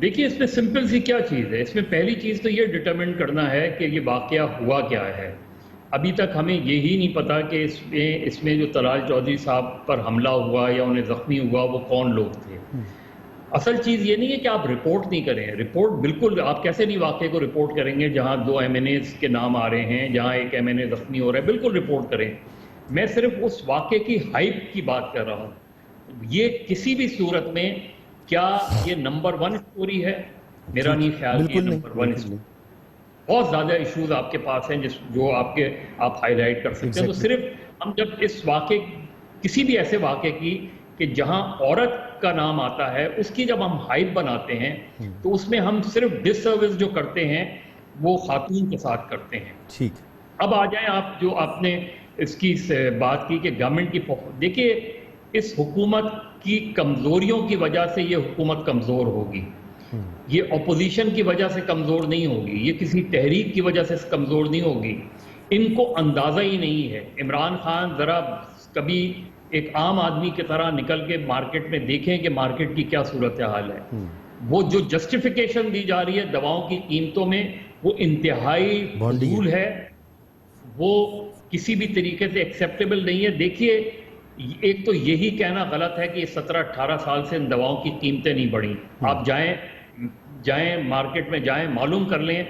دیکھیے اس میں سمپل سی کیا چیز ہے، اس میں پہلی چیز تو یہ ڈٹرمن کرنا ہے کہ یہ واقعہ ہوا کیا ہے. ابھی تک ہمیں یہی نہیں پتا کہ اس میں جو طلال چودھری صاحب پر حملہ ہوا یا انہیں زخمی ہوا وہ کون لوگ تھے. اصل چیز یہ نہیں ہے کہ آپ رپورٹ نہیں کریں. رپورٹ بالکل، آپ کیسے نہیں واقعے کو رپورٹ کریں گے جہاں 2 MNAs کے نام آ رہے ہیں، جہاں ایک MNA زخمی ہو رہا ہے، بالکل رپورٹ کریں. میں صرف اس واقعے کی ہائپ کی بات کر رہا ہوں. یہ کسی بھی صورت میں کیا یہ نمبر 1 اسٹوری ہے؟ میرا نہیں خیال کہ یہ بالکل نہیں، نمبر 1 بالکل اسٹوری. نہیں. بہت زیادہ ایشوز آپ کے پاس ہیں جو آپ ہائی لائٹ کر سکتے ہیں. تو صرف ہم جب اس واقعے، کسی بھی ایسے واقعے کی کہ جہاں عورت کا نام آتا ہے، اس کی جب ہم ہائپ بناتے ہیں تو اس میں ہم صرف ڈس سروس جو کرتے ہیں وہ خاتون کے ساتھ کرتے ہیں. ٹھیک. اب آ جائیں آپ نے اس کی بات کی کہ گورنمنٹ کی، دیکھیے اس حکومت کی کمزوریوں کی وجہ سے یہ حکومت کمزور ہوگی. یہ اپوزیشن کی وجہ سے کمزور نہیں ہوگی، یہ کسی تحریک کی وجہ سے کمزور نہیں ہوگی. ان کو اندازہ ہی نہیں ہے. عمران خان ذرا کبھی ایک عام آدمی کی طرح نکل کے مارکیٹ میں دیکھیں کہ مارکیٹ کی کیا صورتحال ہے. وہ جو جسٹیفیکیشن دی جا رہی ہے دواؤں کی قیمتوں میں، وہ انتہائی فضول ہے، وہ کسی بھی طریقے سے ایکسیپٹیبل نہیں ہے. دیکھیے ایک تو یہی کہنا غلط ہے کہ یہ 17-18 سال سے ان دواؤں کی قیمتیں نہیں بڑھیں. آپ جائیں مارکیٹ میں جائیں، معلوم کر لیں،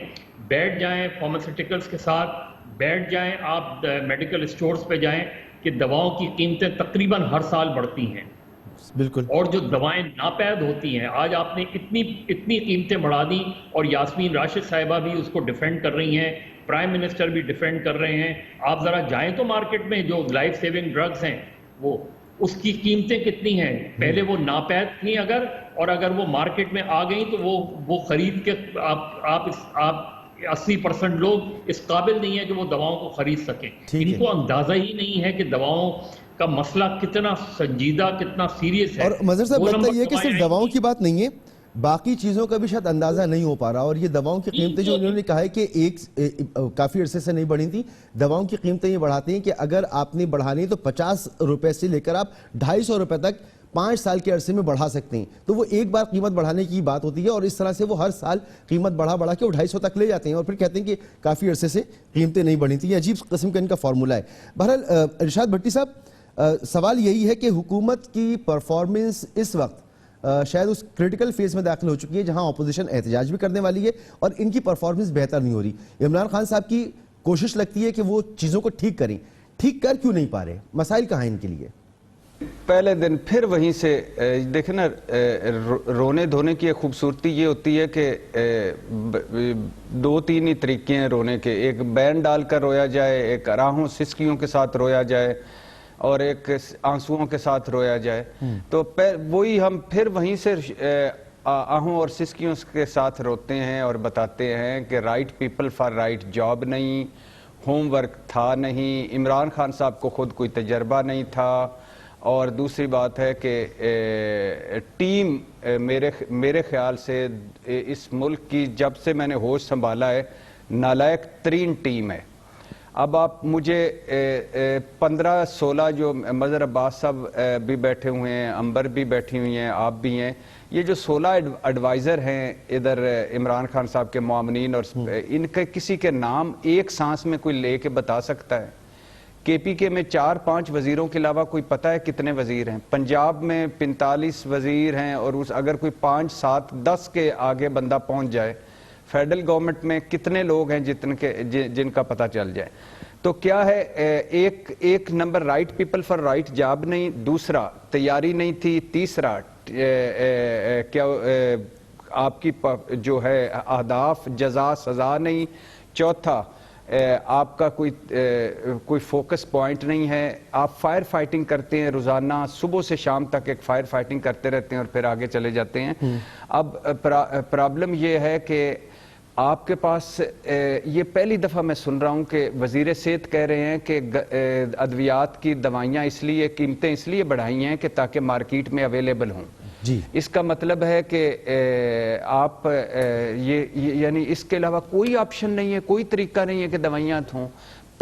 بیٹھ جائیں فارماسیوٹیکلز کے ساتھ، بیٹھ جائیں آپ میڈیکل اسٹورز پہ جائیں کہ دواؤں کی قیمتیں تقریباً ہر سال بڑھتی ہیں. بالکل. اور جو دوائیں ناپید ہوتی ہیں، آج آپ نے اتنی قیمتیں بڑھا دیں اور یاسمین راشد صاحبہ بھی اس کو ڈیفینڈ کر رہی ہیں، پرائم منسٹر بھی ڈیفینڈ کر رہے ہیں. آپ ذرا جائیں تو مارکیٹ میں جو لائف سیونگ ڈرگز ہیں وہ، اس کی قیمتیں کتنی ہیں. پہلے وہ ناپید تھیں اور اگر وہ مارکیٹ میں آ گئیں تو وہ خرید کے آپ 80% لوگ اس قابل نہیں ہیں کہ وہ دواؤں کو خرید سکیں. ان کو اندازہ ہی نہیں ہے کہ دواؤں کا مسئلہ کتنا سنجیدہ، کتنا سیریس ہے. اور مظہر صاحب لگتا یہ کہ صرف دواؤں کی بات نہیں ہے، باقی چیزوں کا بھی شاید اندازہ نہیں ہو پا رہا. اور یہ دواؤں کی قیمتیں جو انہوں نے کہا ہے کہ کافی عرصے سے نہیں بڑھی تھی، دواؤں کی قیمتیں یہ بڑھاتے ہیں کہ اگر آپ نے بڑھانی تو 50 روپے سے لے کر آپ 250 روپے تک 5 سال کے عرصے میں بڑھا سکتے ہیں. تو وہ ایک بار قیمت بڑھانے کی بات ہوتی ہے اور اس طرح سے وہ ہر سال قیمت بڑھا کے وہ 250 تک لے جاتے ہیں اور پھر کہتے ہیں کہ کافی عرصے سے قیمتیں نہیں بڑھی تھیں. یہ عجیب قسم کا ان کا فارمولہ ہے. بہرحال ارشاد بھٹی صاحب، سوال یہی ہے کہ حکومت کی پرفارمنس اس وقت شاید اس کریٹیکل فیز میں داخل ہو چکی ہے جہاں اپوزیشن احتجاج بھی کرنے والی ہے اور ان کی پرفارمنس بہتر نہیں ہو رہی. عمران خان صاحب کی کوشش لگتی ہے کہ وہ چیزوں کو ٹھیک کریں، ٹھیک کر کیوں نہیں پا رہے؟ مسائل کہاں ہیں ان کے لیے؟ پہلے دن پھر وہیں سے دیکھیں نا، رونے دھونے کی ایک خوبصورتی یہ ہوتی ہے کہ 2-3 ہی طریقے ہیں رونے کے. ایک بین ڈال کر رویا جائے، ایک راہوں سسکیوں کے ساتھ رویا جائے، اور ایک آنسوؤں کے ساتھ رویا جائے. تو وہی ہم پھر وہیں سے آہوں اور سسکیوں کے ساتھ روتے ہیں اور بتاتے ہیں کہ right people for right job نہیں، ہوم ورک تھا نہیں، عمران خان صاحب کو خود کوئی تجربہ نہیں تھا. اور دوسری بات ہے کہ ٹیم میرے خیال سے اس ملک کی جب سے میں نے ہوش سنبھالا ہے نالائق ترین ٹیم ہے. اب آپ مجھے 15-16 جو مظہر عباس صاحب بھی بیٹھے ہوئے ہیں، امبر بھی بیٹھی ہوئی ہیں، آپ بھی ہیں، یہ جو 16 ایڈوائزر ہیں ادھر عمران خان صاحب کے معاونین، اور ان کے کسی کے نام ایک سانس میں کوئی لے کے بتا سکتا ہے؟ کے پی کے میں 4-5 وزیروں کے علاوہ کوئی پتہ ہے کتنے وزیر ہیں؟ پنجاب میں 45 وزیر ہیں اور اگر کوئی 5-7-10 کے آگے بندہ پہنچ جائے، فیڈرل گورنمنٹ میں کتنے لوگ ہیں جن کا پتہ چل جائے؟ تو کیا ہے، ایک number right people for right job نہیں، دوسرا تیاری نہیں تھی، تیسرا کیا آپ کی جو ہے اہداف جزا سزا نہیں، چوتھا آپ کا کوئی فوکس پوائنٹ نہیں ہے. آپ فائر فائٹنگ کرتے ہیں روزانہ، صبح سے شام تک ایک فائر فائٹنگ کرتے رہتے ہیں اور پھر آگے چلے جاتے ہیں. اب پرابلم یہ ہے کہ آپ کے پاس یہ پہلی دفعہ میں سن رہا ہوں کہ وزیر صحت کہہ رہے ہیں کہ ادویات کی دوائیاں قیمتیں اس لیے بڑھائی ہیں کہ تاکہ مارکیٹ میں اویلیبل ہوں. جی، اس کا مطلب ہے کہ آپ یعنی اس کے علاوہ کوئی آپشن نہیں ہے، کوئی طریقہ نہیں ہے کہ دوائیاں ہوں.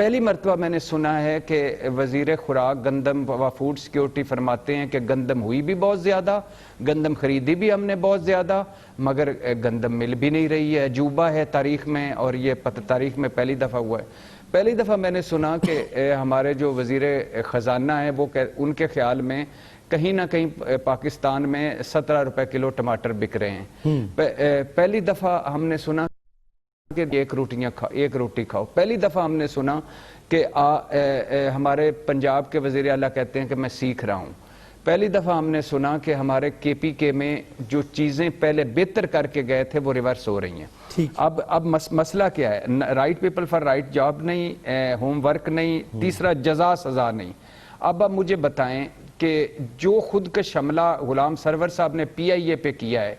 پہلی مرتبہ میں نے سنا ہے کہ وزیر خوراک گندم و فوڈ سیکیورٹی فرماتے ہیں کہ گندم ہوئی بھی بہت زیادہ، گندم خریدی بھی ہم نے بہت زیادہ، مگر گندم مل بھی نہیں رہی ہے. عجوبہ ہے تاریخ میں، اور یہ تاریخ میں پہلی دفعہ ہوا ہے. پہلی دفعہ میں نے سنا کہ ہمارے جو وزیر خزانہ ہیں وہ ان کے خیال میں کہیں نہ کہیں پاکستان میں 17 روپے کلو ٹماٹر بک رہے ہیں. پہلی دفعہ ہم نے سنا کہ ایک روٹی کھاؤ. پہلی دفعہ ہم نے سنا کہ ہمارے پنجاب کے وزیر اعلیٰ کہتے ہیں کہ میں سیکھ رہا ہوں. پہلی دفعہ ہم نے سنا کہ ہمارے کے پی کے میں جو چیزیں پہلے بہتر کر کے گئے تھے وہ ریورس ہو رہی ہیں. اب مسئلہ کیا ہے؟ Right people for right job نہیں، ہوم ورک نہیں، تیسرا جزا سزا نہیں. اب مجھے بتائیں کہ جو خود کش حملہ غلام سرور صاحب نے پی آئی اے پہ کیا ہے،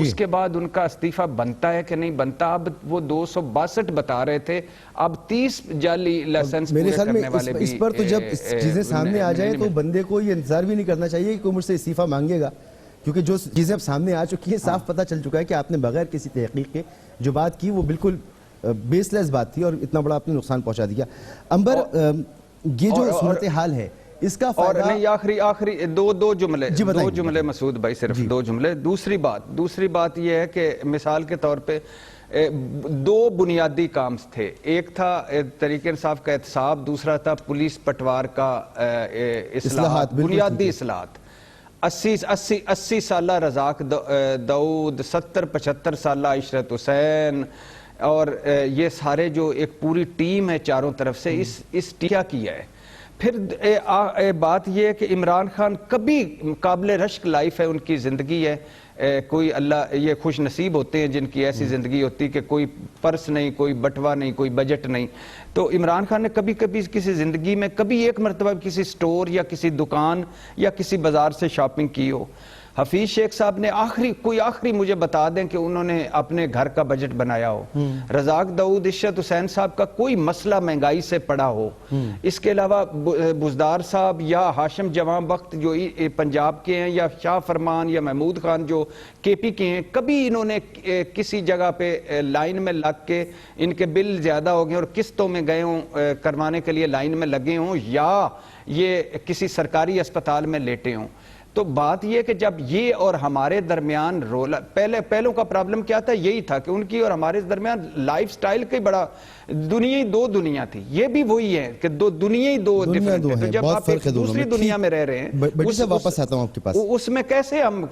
اس کے بعد ان کا استعفیٰ بنتا ہے کہ نہیں بنتا؟ اب وہ 262 بتا رہے تھے، اب 30 جعلی لائسنس پورے کرنے والے بھی. اس پر تو جب چیزیں سامنے آ جائیں تو بندے کو یہ انتظار بھی نہیں کرنا چاہیے کہ کوئی مجھ سے استعفیٰ مانگے گا، کیونکہ جو چیزیں اب سامنے آ چکی ہیں صاف پتہ چل چکا ہے کہ آپ نے بغیر کسی تحقیق کے جو بات کی وہ بالکل بیس لیس بات تھی اور اتنا بڑا آپ نے نقصان پہنچا دیا. امبر، یہ جو صورتحال ہے اس کا اور فائدہ... نہیں، آخری دو جملے مسعود بھائی، صرف 2 جملے. دوسری بات یہ ہے کہ مثال کے طور پہ 2 بنیادی کام تھے. ایک تھا طریق انصاف کا احتساب، دوسرا تھا پولیس پٹوار کا اصلاحات، بنیادی اصلاحات. 80 سالہ رزاق داؤد، 70-75 سالہ عشرت حسین، اور یہ سارے جو ایک پوری ٹیم ہے چاروں طرف سے، اس کیا کیا ہے. پھر بات یہ ہے کہ عمران خان کبھی قابل رشک لائف ہے ان کی زندگی ہے. کوئی اللہ یہ خوش نصیب ہوتے ہیں جن کی ایسی زندگی ہوتی کہ کوئی پرس نہیں، کوئی بٹوا نہیں، کوئی بجٹ نہیں. تو عمران خان نے کبھی کسی زندگی میں کبھی ایک مرتبہ کسی سٹور یا کسی دکان یا کسی بازار سے شاپنگ کی ہو؟ حفیظ شیخ صاحب نے آخری مجھے بتا دیں کہ انہوں نے اپنے گھر کا بجٹ بنایا ہو. رزاق داؤد، عشرت حسین صاحب کا کوئی مسئلہ مہنگائی سے پڑا ہو. اس کے علاوہ بزدار صاحب یا ہاشم جوان بخت جو پنجاب کے ہیں، یا شاہ فرمان یا محمود خان جو کے پی کے ہیں، کبھی انہوں نے کسی جگہ پہ لائن میں لگ کے ان کے بل زیادہ ہو گئے اور قسطوں میں گئے ہوں کروانے کے لیے لائن میں لگے ہوں، یا یہ کسی سرکاری اسپتال میں لیٹے ہوں. تو بات یہ کہ جب یہ اور ہمارے درمیان پہلوں کا پرابلم کیا تھا؟ یہی تھا کہ ان کی اور ہمارے درمیان لائف سٹائل کی بڑا دو دنیا تھی. یہ بھی وہی ہے کہ دنیا ہی دو ڈیفرنٹ ہے. تو جب آپ دوسری دنیا میں رہ رہے ہیں، بڑی سے واپس آتا ہوں آپ کے پاس، اس میں کیسے ہم...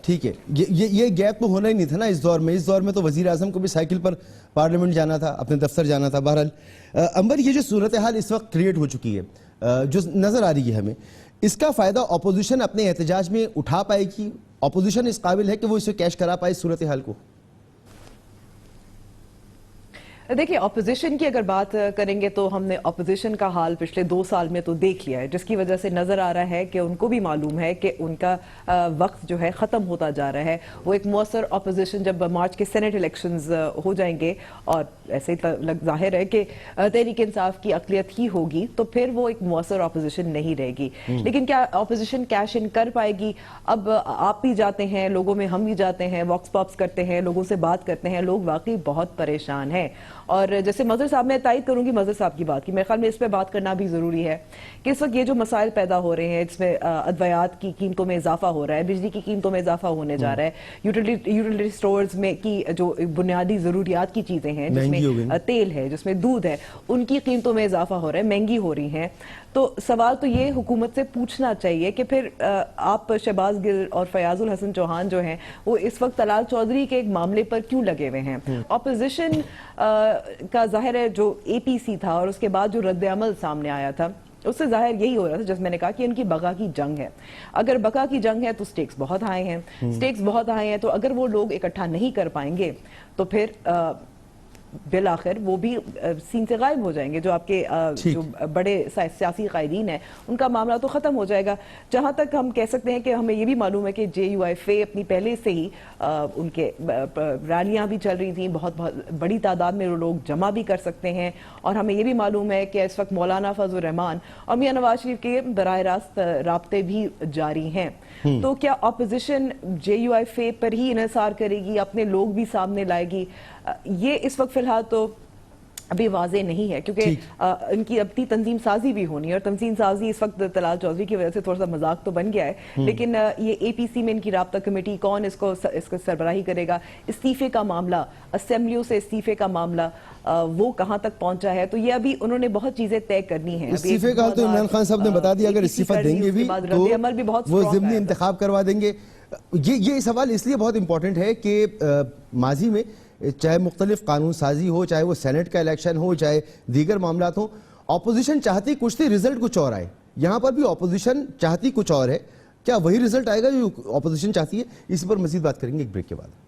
ٹھیک ہے، یہ گیپ تو ہونا ہی نہیں تھا نا اس دور میں تو وزیر اعظم کو بھی سائیکل پر پارلیمنٹ جانا تھا، اپنے دفتر جانا تھا. بہرحال امبر، یہ جو صورتحال اس وقت کریٹ ہو چکی ہے، جو نظر آ رہی ہے ہمیں، اس کا فائدہ اپوزیشن اپنے احتجاج میں اٹھا پائے گی؟ اپوزیشن اس قابل ہے کہ وہ اسے کیش کرا پائے اس صورتحال کو؟ دیکھیے، اپوزیشن کی اگر بات کریں گے تو ہم نے اپوزیشن کا حال پچھلے 2 سال میں تو دیکھ لیا ہے، جس کی وجہ سے نظر آ رہا ہے کہ ان کو بھی معلوم ہے کہ ان کا وقت جو ہے ختم ہوتا جا رہا ہے. وہ ایک مؤثر اپوزیشن جب مارچ کے سینٹ الیکشنز ہو جائیں گے، اور ایسے ہی ظاہر ہے کہ تحریک انصاف کی اقلیت ہی ہوگی، تو پھر وہ ایک مؤثر اپوزیشن نہیں رہے گی. لیکن کیا اپوزیشن کیش ان کر پائے گی؟ اب آپ بھی جاتے ہیں لوگوں میں، ہم بھی جاتے ہیں، واکس پاپس کرتے ہیں، لوگوں سے بات کرتے ہیں، لوگ واقعی بہت پریشان ہیں. اور جیسے مظہر صاحب، میں تائید کروں گی مظہر صاحب کی بات کی، میرے خیال میں اس پہ بات کرنا بھی ضروری ہے کہ اس وقت یہ جو مسائل پیدا ہو رہے ہیں، جس میں ادویات کی قیمتوں میں اضافہ ہو رہا ہے، بجلی کی قیمتوں میں اضافہ ہونے جا رہا ہے، یوٹیلیٹی سٹورز میں کی جو بنیادی ضروریات کی چیزیں ہیں، جس میں تیل ہے، جس میں دودھ ہے، ان کی قیمتوں میں اضافہ ہو رہا ہے، مہنگی ہو رہی ہیں. تو سوال تو یہ حکومت سے پوچھنا چاہیے کہ پھر آپ شہباز گل اور فیاض الحسن چوہان جو ہیں وہ اس وقت طلال چودھری کے ایک معاملے پر کیوں لگے ہوئے ہیں؟ اپوزیشن کا ظاہر ہے جو اے پی سی تھا اور اس کے بعد جو رد عمل سامنے آیا تھا، اس سے ظاہر یہی ہو رہا تھا، جیسے میں نے کہا کہ ان کی بقا کی جنگ ہے. اگر بقا کی جنگ ہے تو سٹیکس بہت ہائی ہیں، تو اگر وہ لوگ اکٹھا نہیں کر پائیں گے تو پھر بالآخر وہ بھی سین سے غائب ہو جائیں گے. جو آپ کے جو بڑے سیاسی قائدین ہیں ان کا معاملہ تو ختم ہو جائے گا. جہاں تک ہم کہہ سکتے ہیں کہ ہمیں یہ بھی معلوم ہے کہ جے یو ایف اے اپنی پہلے سے ہی ان کے ریلیاں بھی چل رہی تھیں، بہت بڑی تعداد میں وہ لوگ جمع بھی کر سکتے ہیں. اور ہمیں یہ بھی معلوم ہے کہ اس وقت مولانا فضل الرحمان اور میاں نواز شریف کے براہ راست رابطے بھی جاری ہیں. تو کیا opposition J U F A پر ہی انحصار کرے گی، اپنے لوگ بھی سامنے لائے گی؟ یہ اس وقت فی الحال تو ابھی واضح نہیں ہے، کیونکہ ان کی اپنی تنظیم سازی بھی ہونی ہے، اور تنظیم سازی اس وقت طلال چودھری کی وجہ سے تھوڑا سا مذاق تو بن گیا ہے، لیکن یہ اے پی سی میں ان کی رابطہ کمیٹی کون اس کو سربراہی کرے گا، استعفے کا معاملہ، اسمبلیوں سے استعفے کا معاملہ وہ کہاں تک پہنچا ہے، تو یہ ابھی انہوں نے بہت چیزیں طے کرنی ہیں۔ استعفے کا تو عمران خان صاحب نے بتا دیا اگر استعفا دیں گے بھی تو وہ ضمنی انتخاب کروا دیں گے۔ یہ سوال اس لیے بہت امپورٹنٹ ہے کہ ماضی میں چاہے مختلف قانون سازی ہو، چاہے وہ سینٹ کا الیکشن ہو، چاہے دیگر معاملات ہوں، اپوزیشن چاہتی کچھ تھی، رزلٹ کچھ اور آئے۔ یہاں پر بھی اپوزیشن چاہتی کچھ اور ہے، کیا وہی رزلٹ آئے گا جو اپوزیشن چاہتی ہے؟ اس پر مزید بات کریں گے ایک بریک کے بعد۔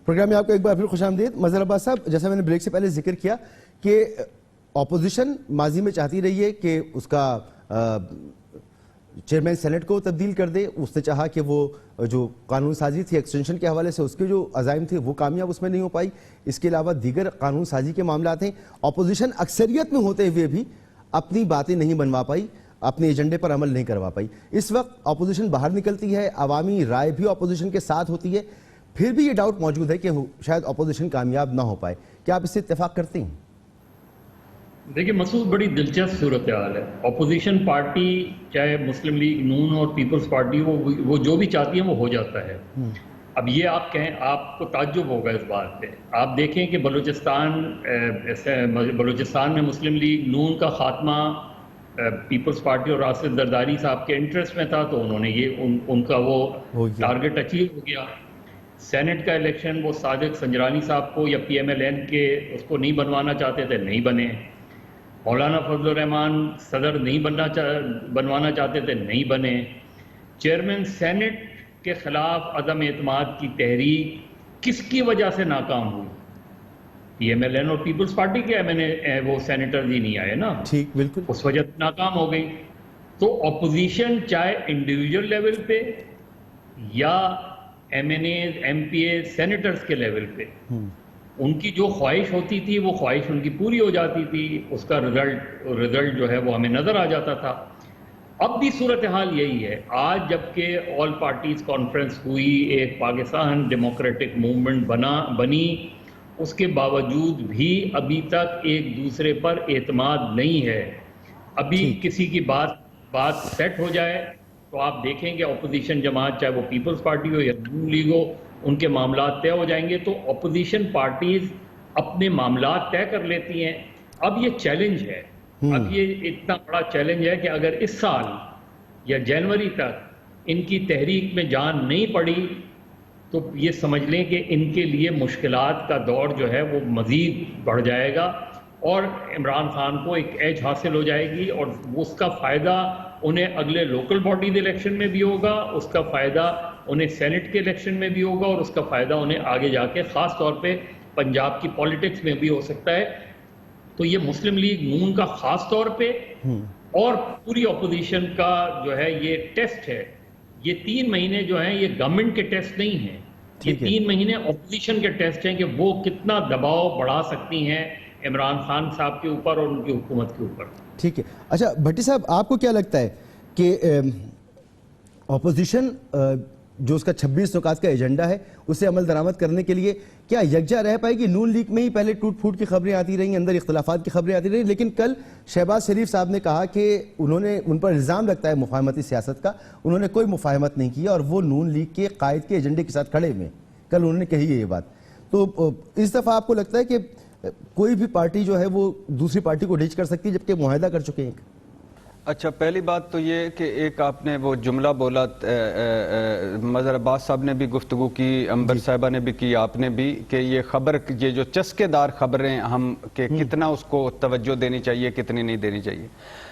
پروگرام میں آپ کو ایک بار پھر خوش آمدید۔ مظہر عباس صاحب، جیسا میں نے بریک سے پہلے ذکر کیا کہ اپوزیشن ماضی میں چاہتی رہی ہے کہ اس کا چیئرمین سینٹ کو تبدیل کر دے، اس نے چاہا کہ وہ جو قانون سازی تھی ایکسٹینشن کے حوالے سے اس کے جو عزائم تھے وہ کامیاب اس میں نہیں ہو پائی، اس کے علاوہ دیگر قانون سازی کے معاملات ہیں، اپوزیشن اکثریت میں ہوتے ہوئے بھی اپنی باتیں نہیں بنوا پائی، اپنے ایجنڈے پر عمل نہیں کروا پائی۔ اس وقت اپوزیشن باہر نکلتی ہے، عوامی رائے بھی اپوزیشن کے ساتھ ہوتی ہے، پھر بھی یہ ڈاؤٹ موجود ہے کہ شاید اپوزیشن کامیاب نہ ہو پائے، کیا آپ اس سے اتفاق کرتے ہیں؟ دیکھیں مسعود، بڑی دلچسپ صورتحال ہے۔ اپوزیشن پارٹی چاہے مسلم لیگ نون اور پیپلز پارٹی وہ جو بھی چاہتی ہیں وہ ہو جاتا ہے۔ اب یہ آپ کہیں، آپ کو تعجب ہوگا اس بات پہ، آپ دیکھیں کہ بلوچستان میں مسلم لیگ نون کا خاتمہ پیپلز پارٹی اور راشد زرداری صاحب کے انٹرسٹ میں تھا، تو انہوں نے یہ ان کا وہ ٹارگٹ اچیو ہو گیا۔ سینٹ کا الیکشن وہ صادق سنجرانی صاحب کو یا پی ایم ایل این کے اس کو نہیں بنوانا چاہتے تھے، نہیں بنے۔ مولانا فضل الرحمان صدر نہیں بنوانا چاہتے تھے، نہیں بنے۔ چیئرمین سینٹ کے خلاف عدم اعتماد کی تحریک کس کی وجہ سے ناکام ہوئی؟ پی ایم ایل این اور پیپلز پارٹی کے وہ سینیٹر ہی نہیں آئے نا، ٹھیک، بالکل اس وجہ سے ناکام ہو گئی۔ تو اپوزیشن چاہے انڈیویجول لیول پہ یا M N A M P A senators کے لیول پہ، ان کی جو خواہش ہوتی تھی وہ خواہش ان کی پوری ہو جاتی تھی، اس کا رزلٹ جو ہے وہ ہمیں نظر آ جاتا تھا۔ اب بھی صورتحال یہی ہے۔ آج جبکہ آل پارٹیز کانفرنس ہوئی، ایک پاکستان ڈیموکریٹک موومنٹ بنی، اس کے باوجود بھی ابھی تک ایک دوسرے پر اعتماد نہیں ہے۔ ابھی کسی کی بات سیٹ ہو جائے تو آپ دیکھیں کہ اپوزیشن جماعت چاہے وہ پیپلز پارٹی ہو یا نون لیگ ہو، ان کے معاملات طے ہو جائیں گے تو اپوزیشن پارٹیز اپنے معاملات طے کر لیتی ہیں۔ اب یہ چیلنج ہے، اب یہ اتنا بڑا چیلنج ہے کہ اگر اس سال یا جنوری تک ان کی تحریک میں جان نہیں پڑی تو یہ سمجھ لیں کہ ان کے لیے مشکلات کا دور جو ہے وہ مزید بڑھ جائے گا، اور عمران خان کو ایک ایج حاصل ہو جائے گی، اور اس کا فائدہ انہیں اگلے لوکل باڈیز الیکشن میں بھی ہوگا، اس کا فائدہ انہیں سینٹ کے الیکشن میں بھی ہوگا، اور اس کا فائدہ انہیں آگے جا کے خاص طور پہ پنجاب کی پالیٹکس میں بھی ہو سکتا ہے۔ تو یہ مسلم لیگ نون کا خاص طور پہ اور پوری اپوزیشن کا جو ہے یہ ٹیسٹ ہے۔ یہ 3 مہینے جو ہیں یہ گورنمنٹ کے ٹیسٹ نہیں ہیں، یہ 3 مہینے اپوزیشن کے ٹیسٹ ہیں کہ وہ کتنا دباؤ بڑھا سکتی ہیں عمران خان صاحب کے اوپر اور ان کی حکومت کے اوپر۔ ٹھیک ہے، اچھا بھٹی صاحب، آپ کو کیا لگتا ہے کہ اپوزیشن جو اس کا 26 نکات کا ایجنڈا ہے اسے عمل درآمد کرنے کے لیے کیا یکجا رہ پائے گی؟ نون لیگ میں ہی پہلے ٹوٹ پھوٹ کی خبریں آتی رہیں، اندر اختلافات کی خبریں آتی رہیں، لیکن کل شہباز شریف صاحب نے کہا کہ ان پر الزام لگتا ہے مفاہمتی سیاست کا، انہوں نے کوئی مفاہمت نہیں کیا اور وہ نون لیگ کے قائد کے ایجنڈے کے ساتھ کھڑے ہوئے۔ کل انہوں نے کہی ہے یہ بات، تو اس دفعہ آپ کو لگتا ہے کہ کوئی بھی پارٹی جو ہے وہ دوسری پارٹی کو ڈچ کر سکتی ہے جبکہ معاہدہ کر چکے ہیں؟ اچھا، پہلی بات تو یہ کہ ایک آپ نے وہ جملہ بولا، مظہر عباس صاحب نے بھی گفتگو کی، امبر صاحبہ نے بھی کی، آپ نے بھی، کہ یہ خبر، یہ جو چسکے دار خبریں ہم کہ کتنا اس کو توجہ دینی چاہیے کتنی نہیں دینی چاہیے۔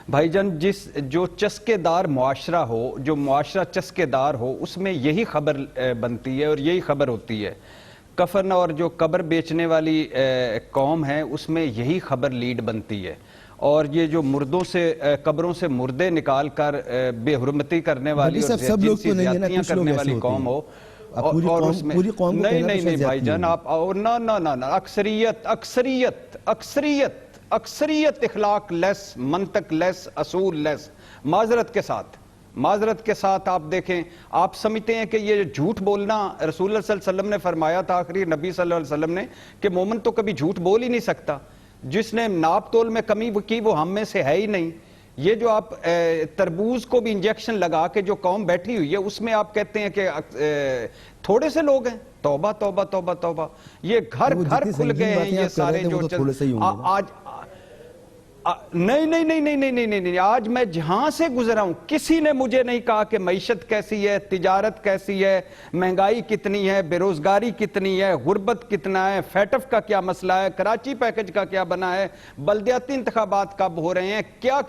بھائی جان، جو چسکے دار معاشرہ ہو، جو معاشرہ چسکے دار ہو، اس میں یہی خبر بنتی ہے اور یہی خبر ہوتی ہے۔ کفن اور جو قبر بیچنے والی قوم ہے اس میں یہی خبر لیڈ بنتی ہے، اور یہ جو مردوں سے قبروں سے مردے نکال کر بے حرمتی کرنے والی اور جنسی زیادتیاں کرنے والی قوم ہو، اور اس میں نہیں بھائی جان، آپ اکثریت اخلاق لیس، منطق لیس، اصول لیس، معذرت کے ساتھ معذرت کے ساتھ آپ دیکھیں، آپ سمجھتے ہیں کہ یہ جھوٹ بولنا، رسول اللہ صلی اللہ علیہ وسلم نے فرمایا تھا، آخری نبی صلی اللہ علیہ وسلم نے، کہ مومن تو کبھی جھوٹ بول ہی نہیں سکتا، جس نے ناپ تول میں کمی کی وہ ہم میں سے ہے ہی نہیں۔ یہ جو آپ تربوز کو بھی انجیکشن لگا کے جو قوم بیٹھی ہوئی ہے، اس میں آپ کہتے ہیں کہ تھوڑے سے لوگ ہیں۔ توبہ توبہ توبہ توبہ، یہ گھر کھل گئے ہیں یہ سارے جو آج نہیں نہیں نہیں نہیں نہیں نہیں نہیں، آج میں جہاں سے گزرا ہوں کسی نے مجھے نہیں کہا کہ معیشت کیسی ہے، تجارت کیسی ہے، مہنگائی کتنی ہے، بے روزگاری کتنی ہے، غربت کتنا ہے، فیٹف کا کیا مسئلہ ہے، کراچی پیکج کا کیا بنا ہے، بلدیاتی انتخابات کب ہو رہے ہیں، کیا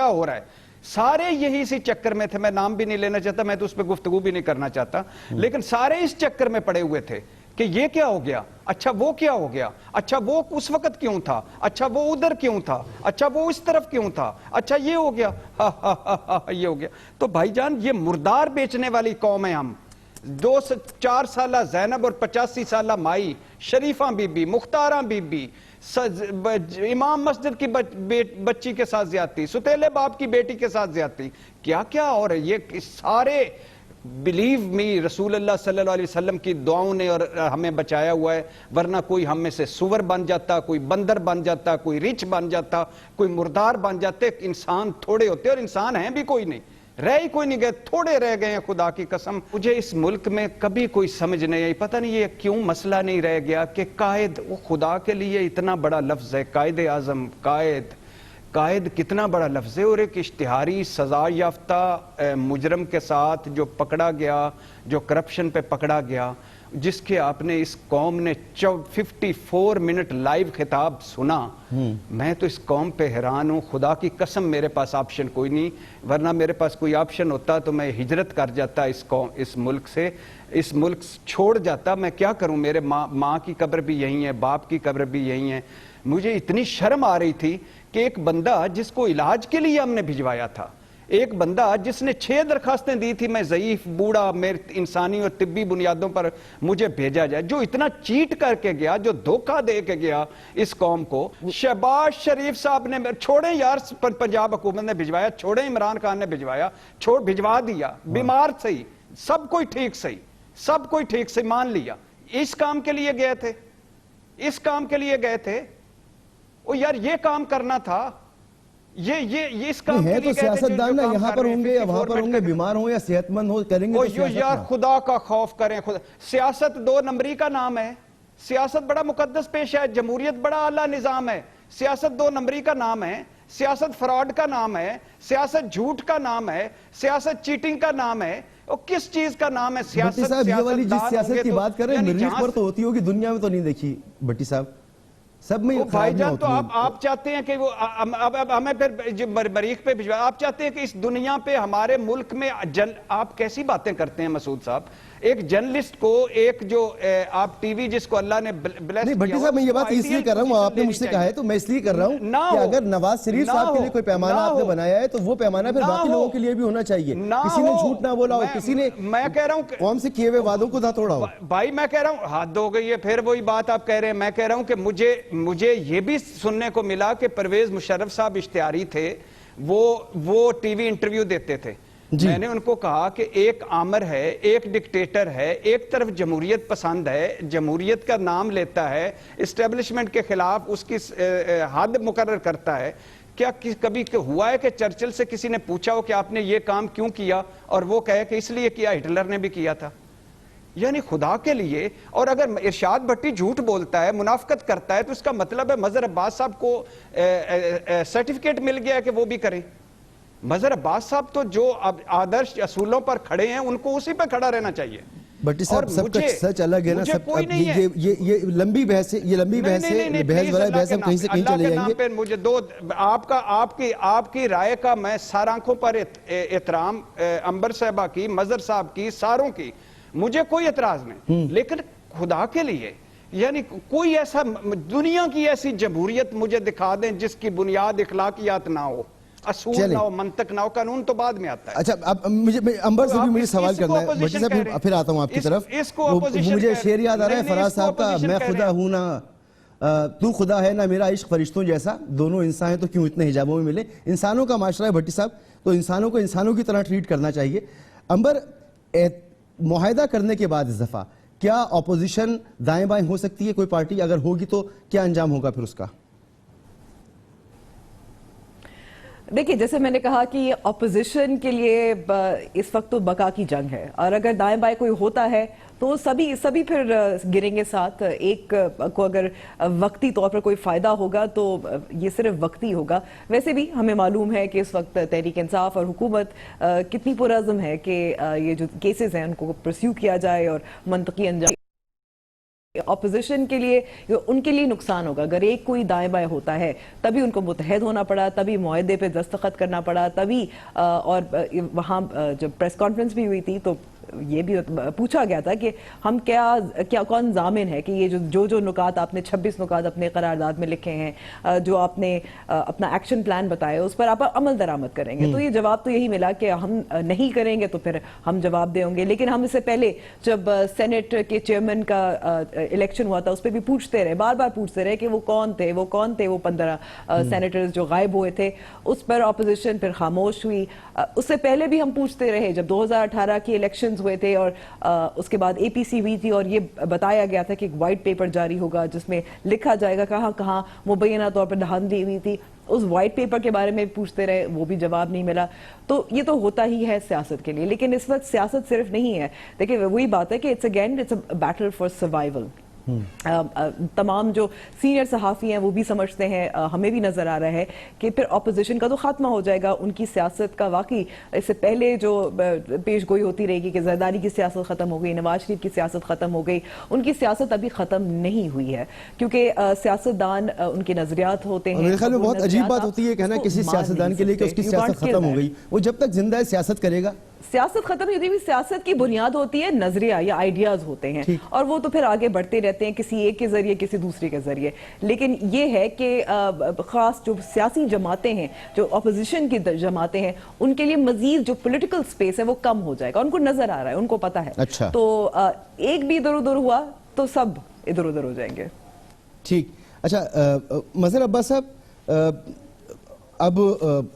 ہو رہا ہے۔ سارے یہی سی چکر میں تھے، میں نام بھی نہیں لینا چاہتا، میں تو اس پہ گفتگو بھی نہیں کرنا چاہتا، لیکن سارے اس چکر میں پڑے ہوئے تھے کہ یہ کیا ہو گیا، اچھا وہ کیا ہو گیا، اچھا وہ اس وقت کیوں تھا، اچھا وہ ادھر کیوں تھا، اچھا وہ اس طرف کیوں تھا، اچھا یہ ہو گیا، یہ ہو گیا۔ تو بھائی جان یہ مردار بیچنے والی قوم ہے ہم۔ 4 سالہ زینب اور 85 سالہ مائی، شریفہ بی بی، مختارہ بی بی، امام مسجد کی بچی کے ساتھ زیادتی، ستیلے باپ کی بیٹی کے ساتھ زیادتی، کیا کیا اور یہ سارے بلیو می رسول اللہ صلی اللہ علیہ وسلم کی دعاؤں نے اور ہمیں بچایا ہوا ہے، ورنہ کوئی ہم میں سے سور بن جاتا، کوئی بندر بن جاتا، کوئی رچ بن جاتا، کوئی مردار بن جاتے۔ انسان تھوڑے ہوتے اور انسان ہیں بھی کوئی نہیں، رہ ہی کوئی نہیں گئے، تھوڑے رہ گئے ہیں خدا کی قسم۔ مجھے اس ملک میں کبھی کوئی سمجھ نہیں آئی، پتہ نہیں یہ کیوں مسئلہ نہیں رہ گیا کہ قائد، وہ خدا کے لیے اتنا بڑا لفظ ہے، قائد اعظم، قائد کتنا بڑا لفظ ہے، اور ایک اشتہاری سزا یافتہ مجرم کے ساتھ جو پکڑا گیا، جو کرپشن پہ پکڑا گیا، جس کے آپ نے اس قوم نے 54 منٹ لائیو خطاب سنا، میں تو اس قوم پہ حیران ہوں۔ خدا کی قسم میرے پاس آپشن کوئی نہیں، ورنہ میرے پاس کوئی آپشن ہوتا تو میں ہجرت کر جاتا اس ملک سے، اس ملک چھوڑ جاتا۔ میں کیا کروں، میرے ماں کی قبر بھی یہی ہے، باپ کی قبر بھی یہی ہے۔ مجھے اتنی شرم آ رہی تھی کہ ایک بندہ جس کو علاج کے لیے ہم نے بھجوایا تھا، ایک بندہ جس نے 6 درخواستیں دی تھی، میں ضعیف، بوڑھا، میرے انسانی اور طبی بنیادوں پر مجھے بھیجا جائے، جو اتنا چیٹ کر کے گیا، جو دھوکہ دے کے گیا اس قوم کو۔ شہباز شریف صاحب نے، چھوڑیں یار پنجاب حکومت نے بھجوایا، چھوڑیں عمران خان نے بھجوایا، بھجوا دیا، بیمار صحیح، سب کوئی ٹھیک صحیح، سب کوئی ٹھیک سے مان لیا، اس کام کے لیے گئے تھے، اس کام کے لیے گئے تھے، او یار یہ کام کرنا تھا، یہ اس کام کے لیے تو سیاستدان نہ یہاں پر ہوں گے یا وہاں پر ہوں گے، بیمار ہوں یا صحت مند ہو، کریں گے تو سیاست یار خدا کا خوف کریں۔ سیاست 2 نمبری کا نام ہے، سیاست بڑا مقدس پیش ہے، جمہوریت بڑا اعلیٰ نظام ہے، سیاست 2 نمبری کا نام ہے، سیاست فراڈ کا نام ہے، سیاست جھوٹ کا نام ہے، سیاست چیٹنگ کا نام ہے، اور کس چیز کا نام ہے سیاست؟ بھٹی صاحب یہ والی جس سیاست کی بات کر رہے ہیں مریخ پر تو ہوتی ہوگی، دنیا میں تو نہیں دیکھی بھٹی صاحب، سب میں بھائی جان تو آپ چاہتے ہیں کہ وہ ہمیں پھر مریخ پہ بھجوا، آپ چاہتے ہیں کہ اس دنیا پہ ہمارے ملک میں آپ کیسی باتیں کرتے ہیں مسعود صاحب؟ ایک جرنلسٹ کو، ایک جو آپ ٹی وی جس کو اللہ نے بلیس نہیں بھٹی صاحب میں یہ بات اس لیے کر رہا ہوں، آپ نے مجھ سے کہا ہے تو میں اس لیے کر رہا ہوں کہ اگر نواز شریف صاحب کے لیے کوئی پیمانہ آپ نے بنایا ہے تو وہ پیمانہ پھر باقی لوگوں کے لیے بھی ہونا چاہیے۔ کسی نے جھوٹ نہ بولا ہو، کسی نے میں کہہ رہا ہوں قوم سے کیے ہوئے وعدوں کو نہ توڑا ہو۔ بھائی میں کہہ رہا ہوں حد ہو گئی ہے، پھر وہی بات آپ کہہ رہے ہیں۔ میں کہہ رہا ہوں کہ مجھے یہ بھی سننے کو ملا کہ پرویز مشرف صاحب اشتہاری تھے، وہ ٹی وی انٹرویو دیتے تھے، میں نے ان کو کہا کہ ایک آمر ہے، ایک ڈکٹیٹر ہے، ایک طرف جمہوریت پسند ہے، جمہوریت کا نام لیتا ہے، اسٹیبلشمنٹ کے خلاف اس کی حد مقرر کرتا ہے، کیا کبھی ہوا ہے کہ چرچل سے کسی نے پوچھا ہو کہ آپ نے یہ کام کیوں کیا، اور وہ کہے کہ اس لیے کیا، ہٹلر نے بھی کیا تھا؟ یعنی خدا کے لیے۔ اور اگر ارشاد بھٹی جھوٹ بولتا ہے، منافقت کرتا ہے، تو اس کا مطلب ہے مظہر عباس صاحب کو سرٹیفکیٹ مل گیا ہے کہ وہ بھی کریں۔ مظہر عباس صاحب تو جو آدرش اصولوں پر کھڑے ہیں ان کو اسی پہ کھڑا رہنا چاہیے۔ بھٹی صاحب سب کا سچ الگ ہے نا، سب یہ لمبی بحث ہے، یہ لمبی بحث ہے، بحث والا بحث ہم کہیں سے کہیں چلے جائیں گے۔ مجھے آپ کی رائے کا میں سار آنکھوں پر احترام، انبر صاحبہ کی، مظہر صاحب کی، ساروں کی، مجھے کوئی اعتراض نہیں، لیکن خدا کے لیے یعنی کوئی ایسا دنیا کی ایسی جمہوریت مجھے دکھا دیں جس کی بنیاد اخلاقیات نہ ہو، اصول نہ ہو، منطق نہ ہو، قانون تو بعد میں آتا ہے۔ اچھا اب انبر سے بھی مجھے سوال کرنا ہے بھٹی صاحب، پھر آتا ہوں آپ کی طرف۔ مجھے شعر یاد آ رہا ہے فراز صاحب کا، میں خدا ہوں نا تو خدا ہے نہ میرا عشق فرشتوں جیسا، دونوں انسان ہیں تو کیوں اتنے حجابوں میں ملے. انسانوں کا معاشرہ ہے بھٹی صاحب، تو انسانوں کو انسانوں کی طرح ٹریٹ کرنا چاہیے. انبر، معاہدہ کرنے کے بعد اس دفعہ کیا اپوزیشن دائیں بائیں ہو سکتی ہے؟ کوئی پارٹی اگر ہوگی تو کیا انجام ہوگا پھر اس کا؟ دیکھیے، جیسے میں نے کہا کہ اپوزیشن کے لیے اس وقت تو بقا کی جنگ ہے، اور اگر دائیں بائیں کوئی ہوتا ہے تو سبھی پھر گریں گے ساتھ. ایک کو اگر وقتی طور پر کوئی فائدہ ہوگا تو یہ صرف وقتی ہوگا. ویسے بھی ہمیں معلوم ہے کہ اس وقت تحریک انصاف اور حکومت کتنی پرعزم ہے کہ یہ جو کیسز ہیں ان کو پرسیو کیا جائے اور منطقی انجام. اپوزیشن کے لیے ان کے لیے نقصان ہوگا اگر ایک کوئی دائیں بائیں ہوتا ہے. تبھی ان کو متحد ہونا پڑا، تبھی معاہدے پہ دستخط کرنا پڑا، تبھی اور وہاں جب پریس کانفرنس بھی ہوئی تھی تو یہ بھی پوچھا گیا تھا کہ ہم کیا کون ضامن ہے کہ یہ جو نکات آپ نے 26 نکات اپنے قرارداد میں لکھے ہیں، جو آپ نے اپنا ایکشن پلان بتایا، اس پر آپ عمل درآمد کریں گے. تو یہ جواب تو یہی ملا کہ ہم نہیں کریں گے تو پھر ہم جواب دیں گے. لیکن ہم اس سے پہلے جب سینٹ کے چیئرمین کا الیکشن ہوا تھا اس پہ بھی پوچھتے رہے، بار بار پوچھتے رہے کہ وہ کون تھے وہ 15 سینیٹرز جو غائب ہوئے تھے. اس پر اپوزیشن پھر خاموش ہوئی. اس سے پہلے بھی ہم پوچھتے رہے جب 2018 کی الیکشن ہوئے تھے اور اس کے بعد اے پی سی ہوئی تھی اور یہ بتایا گیا تھا کہ ایک وائٹ پیپر جاری ہوگا جس میں لکھا جائے گا کہاں کہاں مبینہ طور پر دھاندلی ہوئی تھی. اس وائٹ پیپر کے بارے میں پوچھتے رہے، وہ بھی جواب نہیں ملا. تو یہ تو ہوتا ہی ہے سیاست کے لیے. لیکن اس وقت سیاست صرف نہیں ہے. دیکھیں وہی بات ہے کہ it's a battle for survival. تمام جو سینئر صحافی ہیں وہ بھی سمجھتے ہیں، ہمیں بھی نظر آ رہا ہے کہ پھر اپوزیشن کا تو خاتمہ ہو جائے گا. ان کی سیاست کا واقعی اس سے پہلے جو پیش گوئی ہوتی رہے گی کہ زرداری کی سیاست ختم ہو گئی، نواز شریف کی سیاست ختم ہو گئی، ان کی سیاست ابھی ختم نہیں ہوئی ہے. کیونکہ سیاستدان ان کے نظریات ہوتے ہیں. میرے خیال میں بہت عجیب بات ہوتی ہے کہنا کسی سیاستدان کے لیے کہ اس کی سیاست ختم ہو گئی. وہ جب تک زندہ ہے سیاست کرے گا. سیاست ختم نہیں ہوتی. سیاست کی بنیاد ہوتی ہے نظریہ یا آئیڈیاز ہوتے ہیں، اور وہ تو پھر آگے بڑھتے رہتے ہیں کسی ایک کے ذریعے کسی دوسرے کے ذریعے. لیکن یہ ہے کہ خاص جو سیاسی جماعتیں ہیں، جو اپوزیشن کی جماعتیں ہیں، ان کے لیے مزید جو پولیٹیکل سپیس ہے وہ کم ہو جائے گا. ان کو نظر آ رہا ہے، ان کو پتا ہے. تو ایک بھی ادھر ادھر ہوا تو سب ادھر ادھر ہو جائیں گے. ٹھیک. اچھا مظہر عباس صاحب، اب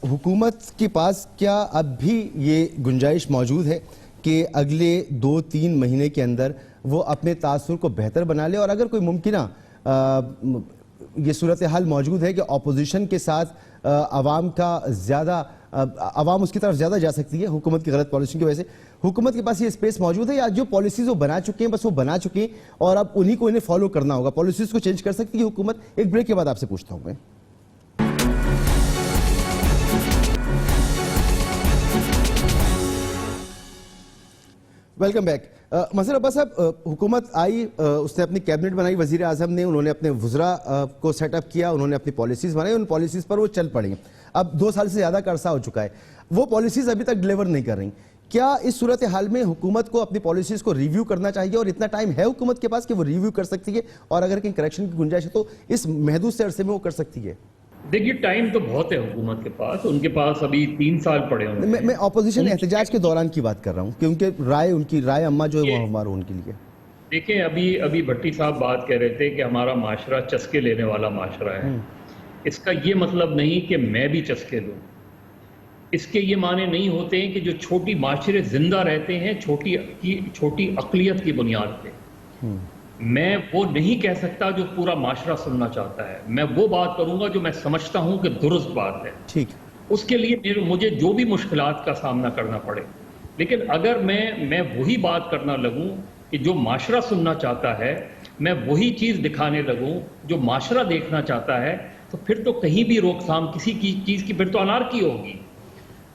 حکومت کے پاس کیا اب بھی یہ گنجائش موجود ہے کہ اگلے 2-3 مہینے کے اندر وہ اپنے تاثر کو بہتر بنا لے؟ اور اگر کوئی ممکنہ یہ صورتحال موجود ہے کہ اپوزیشن کے ساتھ عوام اس کی طرف زیادہ جا سکتی ہے حکومت کی غلط پالیسی کی وجہ سے، حکومت کے پاس یہ اسپیس موجود ہے یا جو پالیسیز وہ بنا چکے ہیں بس وہ بنا چکے ہیں اور اب انہیں فالو کرنا ہوگا؟ پالیسیز کو چینج کر سکتی ہے حکومت؟ ایک بریک کے بعد آپ سے پوچھتا ہوں میں. Welcome back. مظہر عباس صاحب، حکومت آئی، اس نے اپنی کیبنٹ بنائی، وزیر اعظم نے، انہوں نے اپنے وزراء کو سیٹ اپ کیا، انہوں نے اپنی پالیسیز بنائی، ان پالیسیز پر وہ چل پڑیں. اب 2 سال سے زیادہ کا عرصہ ہو چکا ہے، وہ پالیسیز ابھی تک ڈیلیور نہیں کر رہی. کیا اس صورتحال میں حکومت کو اپنی پالیسیز کو ریویو کرنا چاہیے اور اتنا ٹائم ہے حکومت کے پاس کہ وہ ریویو کر سکتی ہے، اور اگر کہیں کریکشن کی گنجائش ہے تو اس محدود سے عرصے میں وہ کر سکتی ہے؟ دیکھیے ٹائم تو بہت ہے حکومت کے پاس، ان کے پاس ابھی 3 سال پڑے ہوئے ہیں. میں اپوزیشن احتجاج کے دوران کی بات کر رہا ہوں کہ ان کی رائے اما جو ہے وہ ہمارا ان کے لیے. دیکھیں ابھی بھٹی صاحب بات کہہ رہے تھے کہ ہمارا معاشرہ چسکے لینے والا معاشرہ ہے. اس کا یہ مطلب نہیں کہ میں بھی چسکے لوں. اس کے یہ معنی نہیں ہوتے ہیں کہ جو چھوٹی معاشرے زندہ رہتے ہیں چھوٹی اقلیت کی بنیاد پہ. میں وہ نہیں کہہ سکتا جو پورا معاشرہ سننا چاہتا ہے. میں وہ بات کروں گا جو میں سمجھتا ہوں کہ درست بات ہے. ٹھیک. اس کے لیے مجھے جو بھی مشکلات کا سامنا کرنا پڑے. لیکن اگر میں وہی بات کرنا لگوں کہ جو معاشرہ سننا چاہتا ہے، میں وہی چیز دکھانے لگوں جو معاشرہ دیکھنا چاہتا ہے، تو پھر تو کہیں بھی روک تھام کسی چیز کی پھر تو انارکی ہوگی.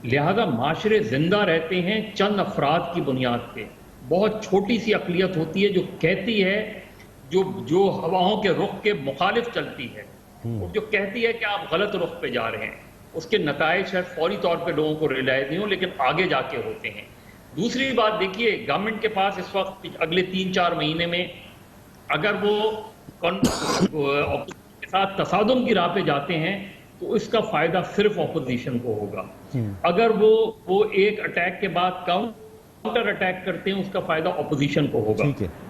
لہذا معاشرے زندہ رہتے ہیں چند افراد کی بنیاد پہ. بہت چھوٹی سی اقلیت ہوتی ہے جو کہتی ہے، جو ہواؤں کے رخ کے مخالف چلتی ہے، جو کہتی ہے کہ آپ غلط رخ پہ جا رہے ہیں. اس کے نتائج شاید فوری طور پہ لوگوں کو ریلائز نہیں ہو، لیکن آگے جا کے ہوتے ہیں. دوسری بات دیکھیے، گورنمنٹ کے پاس اس وقت اگلے 3-4 مہینے میں اگر وہ کے ساتھ تصادم کی راہ پہ جاتے ہیں تو اس کا فائدہ صرف اپوزیشن کو ہوگا. اگر وہ ایک اٹیک کے بعد کاؤنٹر اٹیک کرتے ہیں، اس کا فائدہ اپوزیشن کو ہوگا.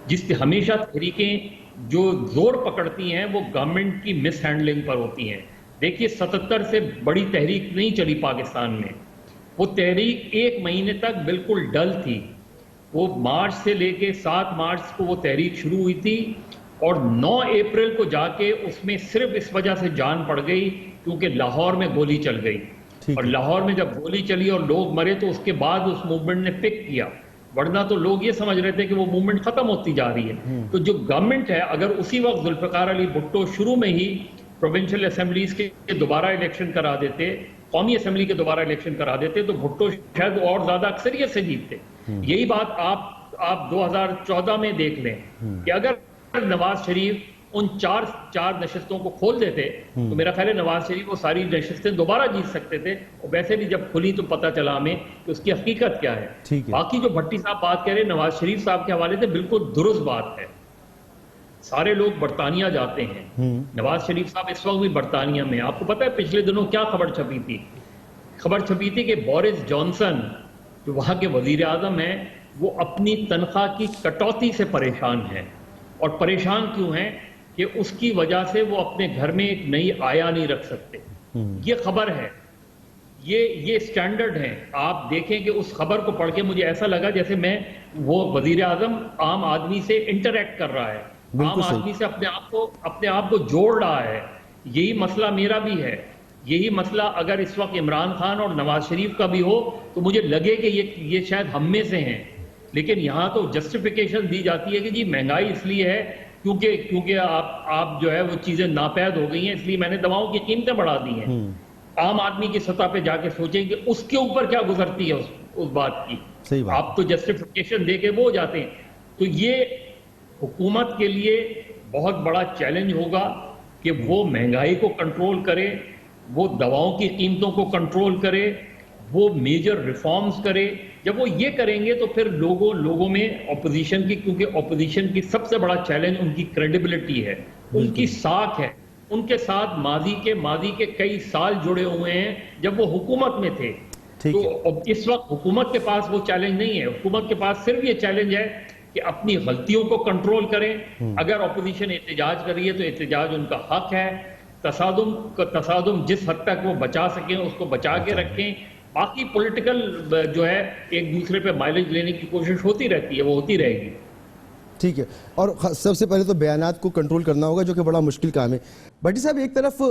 جس سے ہمیشہ تحریکیں جو زور پکڑتی ہیں وہ گورنمنٹ کی مس ہینڈلنگ پر ہوتی ہیں. دیکھیے 77 سے بڑی تحریک نہیں چلی پاکستان میں. وہ تحریک 1 مہینے تک بالکل ڈل تھی. وہ مارچ سے لے کے 7 مارچ کو وہ تحریک شروع ہوئی تھی اور 9 اپریل کو جا کے اس میں صرف اس وجہ سے جان پڑ گئی کیونکہ لاہور میں گولی چل گئی. اور لاہور میں جب گولی چلی اور لوگ مرے تو اس کے بعد اس موومنٹ نے پک کیا, ورنہ تو لوگ یہ سمجھ رہے تھے کہ وہ موومنٹ ختم ہوتی جا رہی ہے. تو جو گورنمنٹ ہے اگر اسی وقت ذوالفقار علی بھٹو شروع میں ہی پروونشل اسمبلیز کے دوبارہ الیکشن کرا دیتے, قومی اسمبلی کے دوبارہ الیکشن کرا دیتے, تو بھٹو شاید اور زیادہ اکثریت سے جیتتے. یہی بات آپ 2014 میں دیکھ لیں کہ اگر نواز شریف ان چار نشستوں کو کھول دیتے تو میرا خیال ہے نواز شریف وہ ساری نشستیں دوبارہ جیت سکتے تھے. اور ویسے بھی جب کھلی تو پتہ چلا ہمیں کہ اس کی حقیقت کیا ہے. باقی جو بھٹی صاحب بات کہہ رہے ہیں نواز شریف صاحب کے حوالے سے بالکل درست بات ہے. سارے لوگ برطانیہ جاتے ہیں, نواز شریف صاحب اس وقت بھی برطانیہ میں. آپ کو پتہ ہے پچھلے دنوں کیا خبر چھپی تھی؟ خبر چھپی تھی کہ بورس جانسن جو وہاں کے وزیر اعظم ہیں وہ اپنی تنخواہ کی کٹوتی سے پریشان ہیں. اور پریشان کیوں ہیں؟ کہ اس کی وجہ سے وہ اپنے گھر میں ایک نئی آیا نہیں رکھ سکتے. یہ خبر ہے, یہ سٹینڈرڈ ہے. آپ دیکھیں کہ اس خبر کو پڑھ کے مجھے ایسا لگا جیسے میں وہ وزیر اعظم عام آدمی سے انٹریکٹ کر رہا ہے, عام آدمی سے اپنے آپ کو جوڑ رہا ہے. یہی مسئلہ میرا بھی ہے. یہی مسئلہ اگر اس وقت عمران خان اور نواز شریف کا بھی ہو تو مجھے لگے کہ یہ شاید ہم میں سے ہیں. لیکن یہاں تو جسٹیفیکیشن دی جاتی ہے کہ جی مہنگائی اس لیے ہے کیونکہ آپ جو ہے وہ چیزیں ناپید ہو گئی ہیں, اس لیے میں نے دواؤں کی قیمتیں بڑھا دی ہیں. عام آدمی کی سطح پہ جا کے سوچیں کہ اس کے اوپر کیا گزرتی ہے اس بات کی. آپ تو جسٹیفیکیشن دے کے وہ ہو جاتے ہیں. تو یہ حکومت کے لیے بہت بڑا چیلنج ہوگا کہ وہ مہنگائی کو کنٹرول کرے, وہ دواؤں کی قیمتوں کو کنٹرول کرے, وہ میجر ریفارمز کرے. جب وہ یہ کریں گے تو پھر لوگوں میں اپوزیشن کی, کیونکہ اپوزیشن کی سب سے بڑا چیلنج ان کی کریڈیبلٹی ہے, ان کی ساکھ ہے. ان کے ساتھ ماضی کے کئی سال جڑے ہوئے ہیں جب وہ حکومت میں تھے. تو اس وقت حکومت کے پاس وہ چیلنج نہیں ہے. حکومت کے پاس صرف یہ چیلنج ہے کہ اپنی غلطیوں کو کنٹرول کریں. اگر اپوزیشن احتجاج کر رہی ہے تو احتجاج ان کا حق ہے. تصادم جس حد تک وہ بچا سکیں اس کو بچا کے رکھیں. باقی پولیٹیکل جو ہے ایک دوسرے پہ مائلیج لینے کی کوشش ہوتی رہتی ہے, وہ ہوتی رہے گی. ٹھیک ہے. اور سب سے پہلے تو بیانات کو کنٹرول کرنا ہوگا جو کہ بڑا مشکل کام ہے. بھٹی صاحب, ایک طرف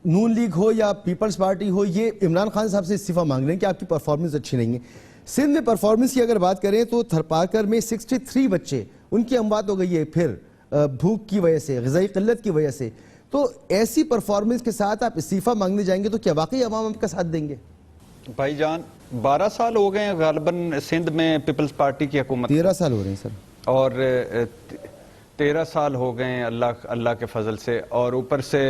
نون لیگ ہو یا پیپلز پارٹی ہو یہ عمران خان صاحب سے استعفیٰ مانگ رہے ہیں کہ آپ کی پرفارمنس اچھی نہیں ہے. سندھ میں پرفارمنس کی اگر بات کریں تو تھرپارکر میں 63 بچے ان کی اموات ہو گئی ہے پھر بھوک کی وجہ سے, غذائی قلت کی وجہ سے. تو ایسی پرفارمنس کے ساتھ آپ استعفیٰ مانگنے جائیں گے تو کیا واقعی عوام آپ کا ساتھ دیں گے؟ بھائی جان 12 سال ہو گئے ہیں غالباً سندھ میں پیپلز پارٹی کی حکومت. 13 سال ہو رہے ہیں سر. اور 13 سال ہو گئے ہیں اللہ کے فضل سے, اور اوپر سے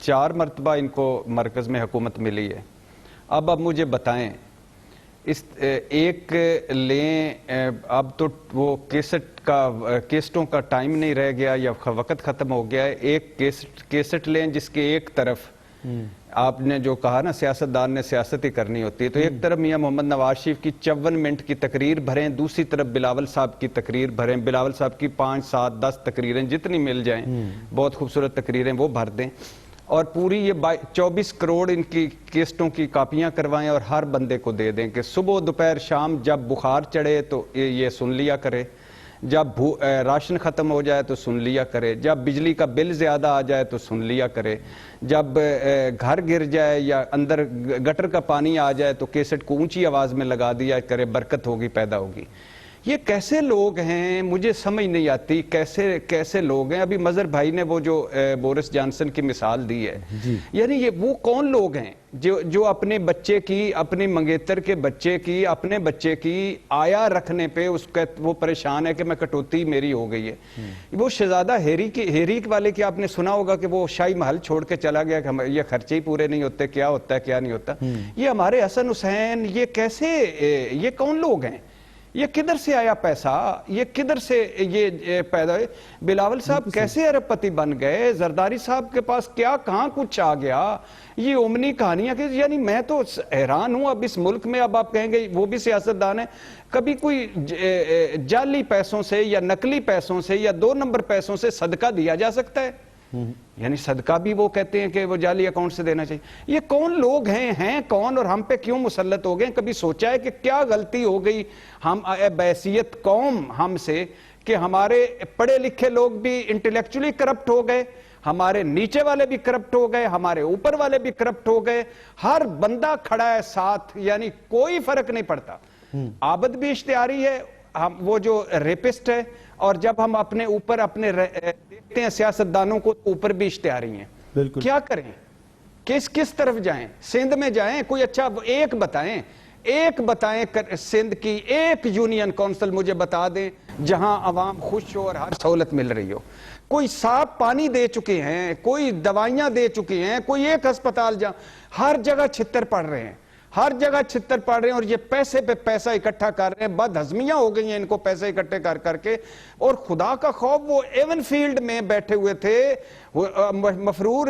4 مرتبہ ان کو مرکز میں حکومت ملی ہے. اب مجھے بتائیں اس ایک لیں, اب تو وہ کیسٹوں کا ٹائم نہیں رہ گیا یا وقت ختم ہو گیا ہے. ایک کیسٹ لیں جس کے ایک طرف آپ نے جو کہا نا سیاستدان نے سیاست ہی کرنی ہوتی ہے, تو ایک طرف میاں محمد نواز شریف کی 54 منٹ کی تقریر بھریں, دوسری طرف بلاول صاحب کی تقریر بھریں. بلاول صاحب کی 5, 7, 10 تقریریں جتنی مل جائیں, بہت خوبصورت تقریریں, وہ بھر دیں. اور پوری یہ 24 کروڑ ان کی کیسٹوں کی کاپیاں کروائیں اور ہر بندے کو دے دیں کہ صبح دوپہر شام جب بخار چڑھے تو یہ سن لیا کرے, جب راشن ختم ہو جائے تو سن لیا کرے, جب بجلی کا بل زیادہ آ جائے تو سن لیا کرے, جب گھر گر جائے یا اندر گٹر کا پانی آ جائے تو کیسٹ کو اونچی آواز میں لگا دیا کرے, برکت ہوگی, پیدا ہوگی. یہ کیسے لوگ ہیں مجھے سمجھ نہیں آتی, کیسے لوگ ہیں. ابھی مظہر بھائی نے وہ جو بورس جانسن کی مثال دی ہے, یعنی یہ وہ کون لوگ ہیں جو اپنے بچے کی, اپنی منگیتر کے بچے کی, اپنے بچے کی آیا رکھنے پہ اس کا وہ پریشان ہے کہ میں کٹوتی میری ہو گئی ہے. وہ شہزادہ ہیریک والے کی آپ نے سنا ہوگا کہ وہ شاہی محل چھوڑ کے چلا گیا کہ یہ خرچے ہی پورے نہیں ہوتے, کیا ہوتا ہے کیا نہیں ہوتا. یہ ہمارے حسن حسین, یہ کیسے, یہ کون لوگ ہیں, یہ کدھر سے آیا پیسہ, یہ کدھر سے یہ پیدا ہوئے؟ بلاول صاحب کیسے ارب پتی بن گئے؟ زرداری صاحب کے پاس کیا کہاں کچھ آ گیا؟ یہ امنی کہانیاں کہ یعنی میں تو حیران ہوں. اب اس ملک میں اب آپ کہیں گے وہ بھی سیاستدان ہیں, کبھی کوئی جعلی پیسوں سے یا نقلی پیسوں سے یا 2 نمبر پیسوں سے صدقہ دیا جا سکتا ہے؟ یعنی صدقہ بھی وہ کہتے ہیں کہ وہ جعلی اکاؤنٹ سے دینا چاہیے. یہ کون لوگ ہیں کون, اور ہم پہ کیوں مسلط ہو گئے؟ کبھی سوچا ہے کہ کیا غلطی ہو گئی ہم بحیثیت قوم ہم سے کہ ہمارے پڑھے لکھے لوگ بھی انٹلیکچولی کرپٹ ہو گئے, ہمارے نیچے والے بھی کرپٹ ہو گئے, ہمارے اوپر والے بھی کرپٹ ہو گئے, ہر بندہ کھڑا ہے ساتھ, یعنی کوئی فرق نہیں پڑتا. عابد بھی اشتہاری ہے, وہ جو ریپسٹ ہے, اور جب ہم اپنے اوپر اپنے دیکھتے ہیں سیاستدانوں کو اوپر بھی اشتہاری ہیں. بالکل. کیا کریں, کس طرف جائیں؟ سندھ میں جائیں, کوئی اچھا ایک بتائیں سندھ کی ایک یونین کونسل مجھے بتا دیں جہاں عوام خوش ہو اور ہر سہولت مل رہی ہو. کوئی صاف پانی دے چکے ہیں, کوئی دوائیاں دے چکے ہیں, کوئی ایک ہسپتال جہاں ہر جگہ چھتر پڑ رہے ہیں, ہر جگہ چھتر پڑ رہے ہیں, اور یہ پیسے پہ پیسہ اکٹھا کر رہے ہیں. بد ہضمیاں ہو گئی ہیں ان کو پیسے اکٹھے کر کے. اور خدا کا خوف, وہ ایون فیلڈ میں بیٹھے ہوئے تھے, مفرور,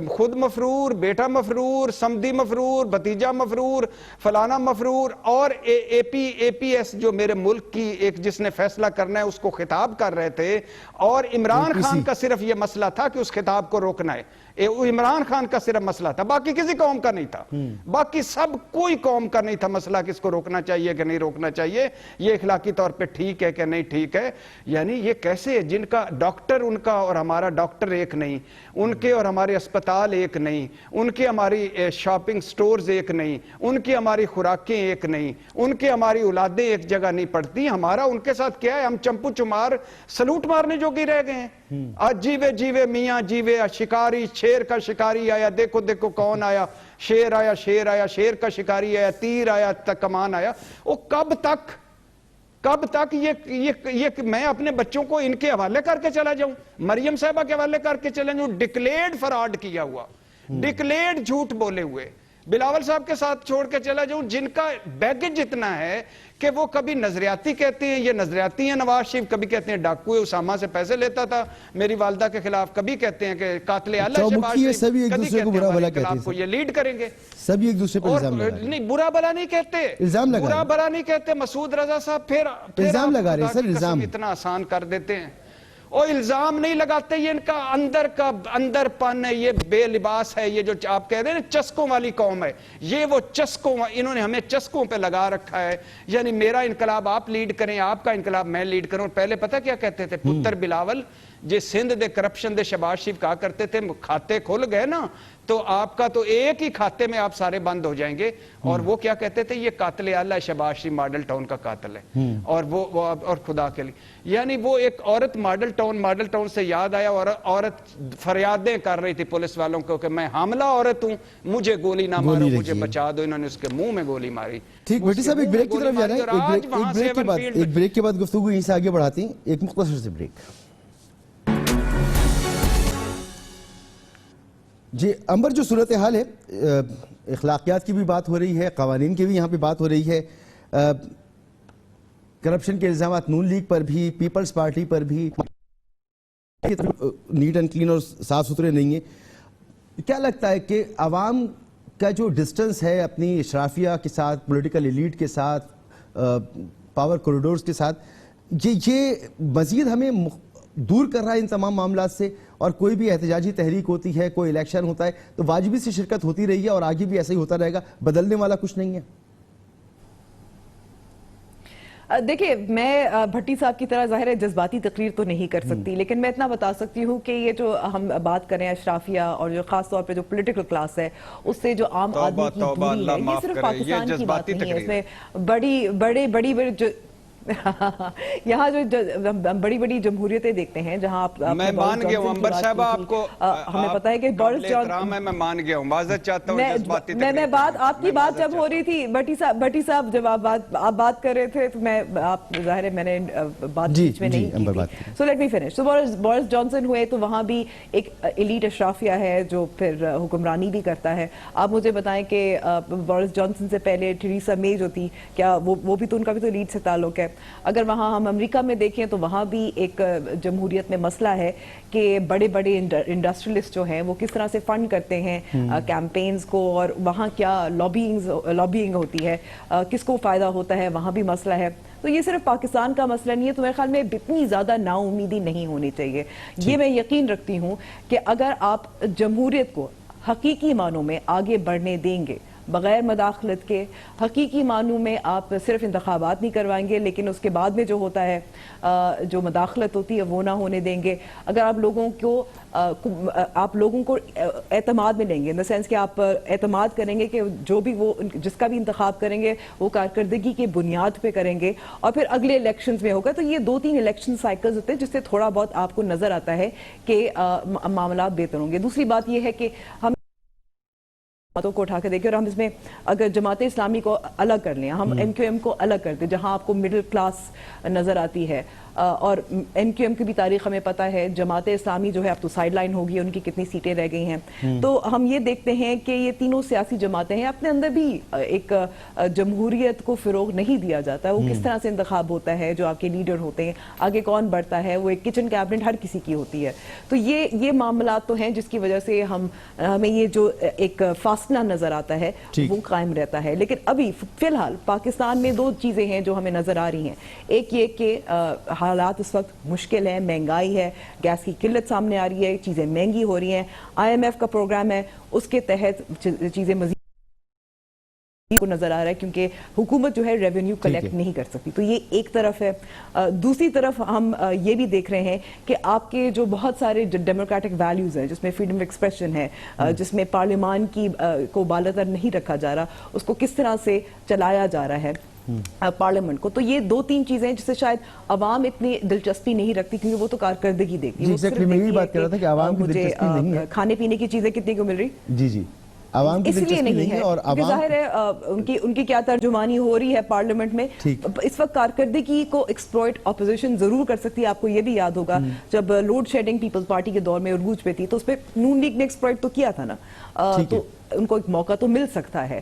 خود مفرور, بیٹا مفرور, سمدی مفرور, بھتیجا مفرور, فلانا مفرور, اور اے پی ایس جو میرے ملک کی ایک جس نے فیصلہ کرنا ہے اس کو خطاب کر رہے تھے. اور عمران خان کا صرف یہ مسئلہ تھا کہ اس خطاب کو روکنا ہے. عمران خان کا صرف مسئلہ تھا, باقی کسی قوم کا نہیں تھا. باقی سب کوئی قوم کا نہیں تھا مسئلہ کہ اس کو روکنا چاہیے کہ نہیں روکنا چاہیے, یہ اخلاقی طور پہ ٹھیک ہے کہ نہیں ٹھیک ہے. یعنی یہ کیسے, جن کا ڈاکٹر ان کا اور ہمارا ڈاکٹر ایک نہیں, ان کے اور ہمارے اسپتال ایک نہیں, ان کے ہماری شاپنگ سٹورز ایک نہیں, ان کی ہماری خوراکیں ایک نہیں, ان کے ہماری اولادیں ایک جگہ نہیں پڑتی. ہمارا ان کے ساتھ کیا ہے؟ ہم چمپو چمار سلوٹ مارنے جوگی رہ گئے ہیں. آج جیوے میاں جیوے, شکاری, شیر کا شکاری آیا, دیکھو کون آیا, شیر آیا, شیر کا شکاری آیا, تیر آیا, کمان آیا. وہ کب تک یہ میں اپنے بچوں کو ان کے حوالے کر کے چلا جاؤں, مریم صاحبہ کے حوالے کر کے چلا جاؤں؟ ڈکلیئرڈ فراڈ کیا ہوا, ڈکلیئرڈ جھوٹ بولے ہوئے. بلاول صاحب کے ساتھ چھوڑ کے چلا جاؤں جن کا بیگج اتنا ہے کہ وہ کبھی نظریاتی کہتے ہیں یہ نظریاتی ہیں نواز شریف, کبھی کہتے ہیں ڈاکو اسامہ سے پیسے لیتا تھا میری والدہ کے خلاف, کبھی کہتے ہیں کہ قاتل اعلیٰ شہباز شریف, کبھی کہتے ہیں ہمارے خلاف کو یہ لیڈ کریں گے. سب ایک دوسرے پر الزام لگا رہے ہیں. نہیں, برا بلا نہیں کہتے, برا بلا نہیں کہتے. مسعود رضا صاحب پھر الزام لگا رہے ہیں سر, الزام اتنا آسان کر دیتے ہیں. اور الزام نہیں لگاتے, یہ ان کا اندر پن ہے, یہ بے لباس ہے, یہ جو آپ کہہ رہے ہیں چسکوں والی قوم ہے, یہ وہ چسکوں, انہوں نے ہمیں چسکوں پہ لگا رکھا ہے. یعنی میرا انقلاب آپ لیڈ کریں, آپ کا انقلاب میں لیڈ کروں. پہلے پتہ کیا کہتے تھے پتر بلاول, جی سندھ دے کرپشن دے شہباز شریف کہا کرتے تھے کھاتے کھل گئے نا تو آپ کا تو ایک ہی کھاتے میں آپ سارے بند ہو جائیں گے. اور وہ کیا کہتے تھے, یہ قاتل اعلیٰ شہباز شریف ماڈل ٹاؤن کا قاتل ہے. اور وہ اور خدا کے لیے, یعنی وہ ایک عورت ماڈل ٹاؤن سے یاد آیا, اور عورت فریادیں کر رہی تھی پولیس والوں کو کہ میں حاملہ عورت ہوں, مجھے گولی نہ مارو, مجھے بچا دو. انہوں نے اس کے منہ میں گولی ماری. ٹھیک بیٹی صاحب, ایک بریک کی طرف جا رہے ہیں, ایک بریک کے بعد گفتگو یہیں سے آگے بڑھاتی ہیں, ایک مختصر سے بریک. جی امبر, جو صورتحال ہے, اخلاقیات کی بھی بات ہو رہی ہے, قوانین کی بھی یہاں پہ بات ہو رہی ہے, کرپشن کے الزامات نون لیگ پر بھی, پیپلز پارٹی پر بھی, نیٹ اینڈ کلین اور صاف ستھرے نہیں ہیں. کیا لگتا ہے کہ عوام کا جو ڈسٹنس ہے اپنی اشرافیہ کے ساتھ, پولیٹیکل ایلیٹ کے ساتھ, پاور کوریڈورز کے ساتھ, یہ مزید ہمیں دور کر رہا ہے ان تمام معاملات سے؟ اور کوئی بھی احتجاجی تحریک ہوتی ہے, کوئی الیکشن ہوتا ہے تو واجبی سے شرکت ہوتی رہی ہے اور آگے بھی ایسا ہی ہوتا رہے گا, بدلنے والا کچھ نہیں ہے. دیکھیں, میں بھٹی صاحب کی طرح ظاہر ہے جذباتی تقریر تو نہیں کر سکتی, لیکن میں اتنا بتا سکتی ہوں کہ یہ جو ہم بات کریں اشرافیہ اور جو خاص طور پہ جو پولیٹیکل کلاس ہے اس سے جو عام آدمی کی دوری ہے, یہ صرف پاکستان کی بات نہیں ہے, اس میں بڑی یہاں جو بڑی بڑی جمہوریتیں دیکھتے ہیں جہاں آپ میں مان گیا ہوں امبر صاحبہ، آپ کو ہمیں پتہ ہے کہ بورس جانسن، میں مان گیا ہوں، معذرت چاہتا ہوں جذباتی میں بات آپ کی بات جب ہو رہی تھی بٹی صاحب جب آپ بات کر رہے تھے تو میں آپ ظاہر ہے میں نے بات بیچ میں نہیں کی تھی. So let me finish. So Boris Johnson ہوئے تو وہاں بھی ایک ایلیٹ اشرافیہ ہے جو پھر حکمرانی بھی کرتا ہے. آپ مجھے بتائیں کہ بورس جانسن سے پہلے ٹھیریسا مے جو تھی، کیا وہ بھی تو ان کا بھی تو ایلیٹ سے تعلق ہے. اگر وہاں ہم امریکہ میں دیکھیں تو وہاں بھی ایک جمہوریت میں مسئلہ ہے کہ بڑے بڑے انڈسٹریلسٹ جو ہیں وہ کس طرح سے فنڈ کرتے ہیں کیمپینز کو، اور وہاں کیا لابینگ ہوتی ہے، کس کو فائدہ ہوتا ہے، وہاں بھی مسئلہ ہے. تو یہ صرف پاکستان کا مسئلہ نہیں ہے. تو میرے خیال میں اتنی زیادہ نا امیدی نہیں ہونی چاہیے. یہ میں یقین رکھتی ہوں کہ اگر آپ جمہوریت کو حقیقی معنوں میں آگے بڑھنے دیں گے بغیر مداخلت کے، حقیقی معنوں میں آپ صرف انتخابات نہیں کروائیں گے لیکن اس کے بعد میں جو ہوتا ہے جو مداخلت ہوتی ہے وہ نہ ہونے دیں گے، اگر آپ لوگوں کو اعتماد میں لیں گے، ان دا سینس کہ آپ اعتماد کریں گے کہ جو بھی وہ جس کا بھی انتخاب کریں گے وہ کارکردگی کی بنیاد پہ کریں گے اور پھر اگلے الیکشنز میں ہوگا. تو یہ 2-3 الیکشن سائیکلز ہوتے ہیں جس سے تھوڑا بہت آپ کو نظر آتا ہے کہ معاملات بہتر ہوں گے. دوسری بات یہ ہے کہ ہم جماعتوں کو اٹھا کے دیکھیں اور ہم اس میں اگر جماعت اسلامی کو الگ کر لیں، ہم ایم کیو ایم کو الگ کر دیں جہاں آپ کو مڈل کلاس نظر آتی ہے، اور ایم کیو ایم کی بھی تاریخ ہمیں پتہ ہے، جماعت اسلامی جو ہے اب تو سائیڈ لائن ہوگی، ان کی کتنی سیٹیں رہ گئی ہیں. تو ہم یہ دیکھتے ہیں کہ یہ تینوں سیاسی جماعتیں ہیں، اپنے اندر بھی ایک جمہوریت کو فروغ نہیں دیا جاتا ہے. وہ کس طرح سے انتخاب ہوتا ہے، جو آپ کے لیڈر ہوتے ہیں، آگے کون بڑھتا ہے، وہ ایک کچن کیبنٹ ہر کسی کی ہوتی ہے. تو یہ معاملات تو ہیں جس کی وجہ سے ہمیں یہ جو ایک فاصلہ نظر آتا ہے وہ قائم رہتا ہے. لیکن ابھی فی الحال پاکستان میں 2 چیزیں ہیں جو ہمیں نظر آ رہی ہیں. ایک یہ کہ حالات اس وقت مشکل ہیں، مہنگائی ہے، گیس کی قلت سامنے آ رہی ہے، چیزیں مہنگی ہو رہی ہیں. IMF کا پروگرام ہے، اس کے تحت چیزیں مزید کو نظر آ رہا ہے کیونکہ حکومت جو ہے ریونیو کلیکٹ نہیں کر سکتی. تو یہ ایک طرف ہے. دوسری طرف ہم یہ بھی دیکھ رہے ہیں کہ آپ کے جو بہت سارے ڈیموکریٹک ویلیوز ہیں جس میں فریڈم آف ایکسپریشن ہے، جس میں پارلیمان کی کو بالاتر نہیں رکھا جا رہا، اس کو کس طرح سے چلایا جا رہا ہے پارلیمنٹ کو. تو یہ 2-3 چیزیں ہیں جس سے شاید عوام اتنی دلچسپی نہیں رکھتی کیونکہ وہ تو کارکردگی دیکھتی ہے. مجھے کھانے پینے کی چیزیں کتنی کو مل رہی، جی عوام کی دلچسپی نہیں ہے. اور ظاہر ہے ان کی کیا ترجمانی ہو رہی ہے پارلیمنٹ میں اس وقت. کارکردگی کو ایکسپلوئٹ اپوزیشن ضرور کر سکتی ہے. آپ کو یہ بھی یاد ہوگا جب لوڈ شیڈنگ پیپلز پارٹی کے دور میں عروج پہ تھی تو اس پہ نون لیگ نے ایکسپلوئٹ تو کیا تھا نا. تو ان کو ایک موقع تو مل سکتا ہے.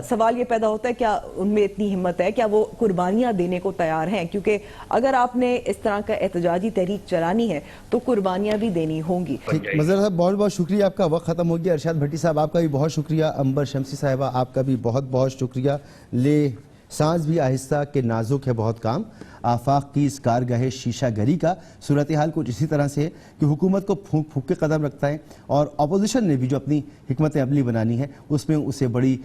سوال یہ پیدا ہوتا ہے کیا ان میں اتنی ہمت ہے، کیا وہ قربانیاں دینے کو تیار ہیں؟ کیونکہ اگر آپ نے اس طرح کا احتجاجی تحریک چلانی ہے تو قربانیاں بھی دینی ہوں گی. مظہر صاحب بہت بہت شکریہ، آپ کا وقت ختم ہو گیا. ارشاد بھٹی صاحب آپ کا بھی بہت شکریہ. امبر شمسی صاحبہ آپ کا بھی بہت بہت شکریہ. لے سانس بھی آہستہ کہ نازک ہے بہت کام، آفاق کی اس کارگاہ شیشہ گری کا. صورتحال کچھ اسی طرح سے ہے کہ حکومت کو پھونک پھونک کے قدم رکھتا ہے اور اپوزیشن نے بھی جو اپنی حکمت عملی بنانی ہے اس میں اسے بڑی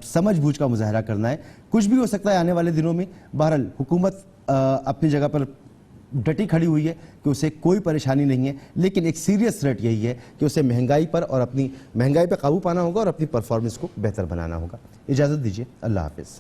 سمجھ بوجھ کا مظاہرہ کرنا ہے. کچھ بھی ہو سکتا ہے آنے والے دنوں میں. بہرحال حکومت اپنی جگہ پر ڈٹی کھڑی ہوئی ہے کہ اسے کوئی پریشانی نہیں ہے، لیکن ایک سیریس تھریٹ یہی ہے کہ اسے مہنگائی پر اور اپنی مہنگائی پہ قابو پانا ہوگا اور اپنی پرفارمنس کو بہتر بنانا ہوگا. اجازت دیجیے، اللہ حافظ.